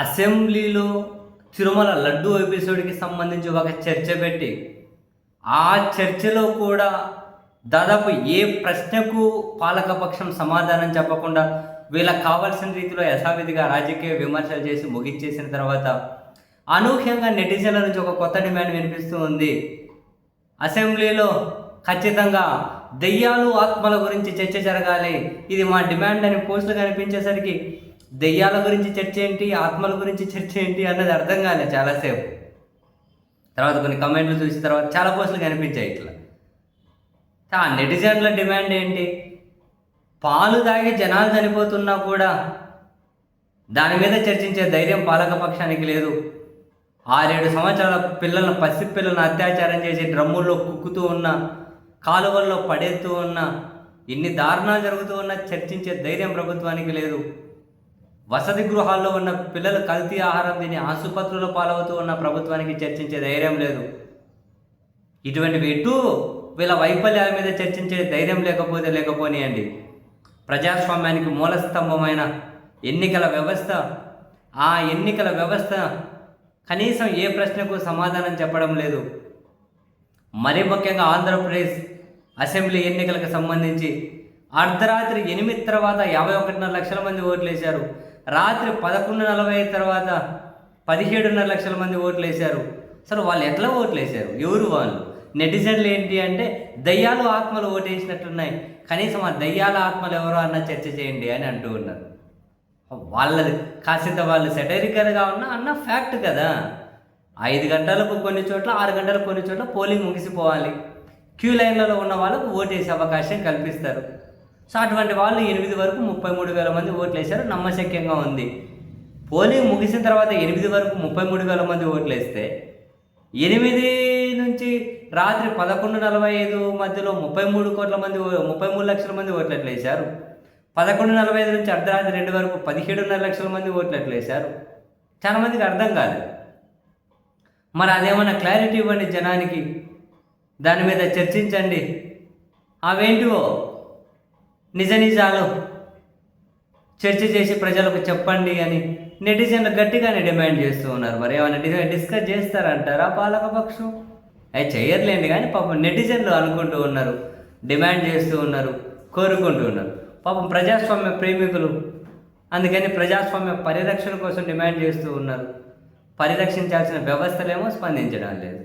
అసెంబ్లీలో తిరుమల లడ్డూ ఎపిసోడ్‌కి సంబంధించి ఒక చర్చ పెట్టి, ఆ చర్చలో కూడా దాదాపు ఏ ప్రశ్నకు పాలకపక్షం సమాధానం చెప్పకుండా, వీళ్ళకి కావాల్సిన రీతిలో యథావిధిగా రాజకీయ విమర్శలు చేసి ముగిచ్చేసిన తర్వాత, అనూహ్యంగా నెటిజన్ల నుంచి ఒక కొత్త డిమాండ్ వినిపిస్తూ ఉంది. అసెంబ్లీలో ఖచ్చితంగా దెయ్యాలు, ఆత్మల గురించి చర్చ జరగాలి. ఇది మా డిమాండ్ అని పోస్టులు కనిపించేసరికి దెయ్యాల గురించి చర్చ ఏంటి, ఆత్మల గురించి చర్చ ఏంటి అన్నది అర్థం కాలేదు చాలాసేపు. తర్వాత కొన్ని కమెంట్లు చూసిన తర్వాత చాలా పోస్టులు కనిపించాయి ఇట్లా. ఆ నెటిజన్ల డిమాండ్ ఏంటి? పాలు తాగి జనాలు చనిపోతున్నా కూడా దాని మీద చర్చించే ధైర్యం పాలకపక్షానికి లేదు. 6-7 సంవత్సరాల పిల్లలను, పసిపిల్లలను అత్యాచారం చేసి డ్రమ్ముల్లో కుక్కుతూ ఉన్న, కాలువల్లో పడేస్తూ ఉన్న, ఇన్ని దారుణాలు జరుగుతూ ఉన్నా చర్చించే ధైర్యం ప్రభుత్వానికి లేదు. వసతి గృహాల్లో ఉన్న పిల్లలు కల్తీ ఆహారం తిని ఆసుపత్రుల పాలవుతూ ఉన్న ప్రభుత్వానికి చర్చించే ధైర్యం లేదు. ఇటువంటివి ఎటు వీళ్ళ వైఫల్యాల మీద చర్చించే ధైర్యం లేకపోనియండి. ప్రజాస్వామ్యానికి మూలస్తంభమైన ఎన్నికల వ్యవస్థ, ఆ ఎన్నికల వ్యవస్థ కనీసం ఏ ప్రశ్నకు సమాధానం చెప్పడం లేదు. మరీ ముఖ్యంగా ఆంధ్రప్రదేశ్ అసెంబ్లీ ఎన్నికలకు సంబంధించి అర్ధరాత్రి 8 తర్వాత 51.5 లక్షల మంది ఓట్లు వేశారు. రాత్రి 11:45 తర్వాత 17.5 లక్షల మంది ఓట్లు వేశారు. అసలు వాళ్ళు ఎట్లా ఓట్లు వేశారు? ఎవరు వాళ్ళు? నెటిజన్లు ఏంటి అంటే దయ్యాలు, ఆత్మలు ఓటు వేసినట్టున్నాయి, కనీసం ఆ దయ్యాల ఆత్మలు ఎవరో అన్న చర్చ చేయండి అని అంటూ ఉన్నారు. వాళ్ళది కాసింత వాళ్ళు సెటరికల్గా అన్న ఫ్యాక్ట్ కదా. 5 గంటలకు కొన్ని చోట్ల, 6 గంటలకు కొన్ని చోట్ల పోలింగ్ ముగిసిపోవాలి. క్యూ లైన్లలో ఉన్న వాళ్ళకు ఓటేసే అవకాశం కల్పిస్తారు. సో అటువంటి వాళ్ళు 8 వరకు 33,000 మంది ఓట్లు వేశారు, నమ్మశక్యంగా ఉంది. పోలింగ్ ముగిసిన తర్వాత 8 వరకు 33,000 మంది ఓట్లు వేస్తే 8 నుంచి రాత్రి 11:45 మధ్యలో 33 లక్షల మంది ఓట్లు ఎట్లా వేశారు? 11:45 నుంచి అర్ధరాత్రి 2 వరకు 17.5 లక్షల మంది ఓట్లు ఎట్లా వేశారు? చాలామందికి అర్థం కాదు. మరి అదేమన్నా క్లారిటీ ఇవ్వండి జనానికి, దాని మీద చర్చించండి. అవేంటివో నిజాలు చర్చ చేసి ప్రజలకు చెప్పండి అని నెటిజన్లు గట్టిగానే డిమాండ్ చేస్తూ ఉన్నారు. మరి ఏమైనా డిస్కస్ చేస్తారంటారా పాలకపక్షం? అవి చేయర్లేండి, కానీ పాపం నెటిజన్లు అనుకుంటూ ఉన్నారు, డిమాండ్ చేస్తూ ఉన్నారు, కోరుకుంటూ ఉన్నారు. పాపం ప్రజాస్వామ్య ప్రేమికులు, అందుకని ప్రజాస్వామ్య పరిరక్షణ కోసం డిమాండ్ చేస్తూ ఉన్నారు. పరిరక్షించాల్సిన వ్యవస్థలేమో స్పందించడం లేదు.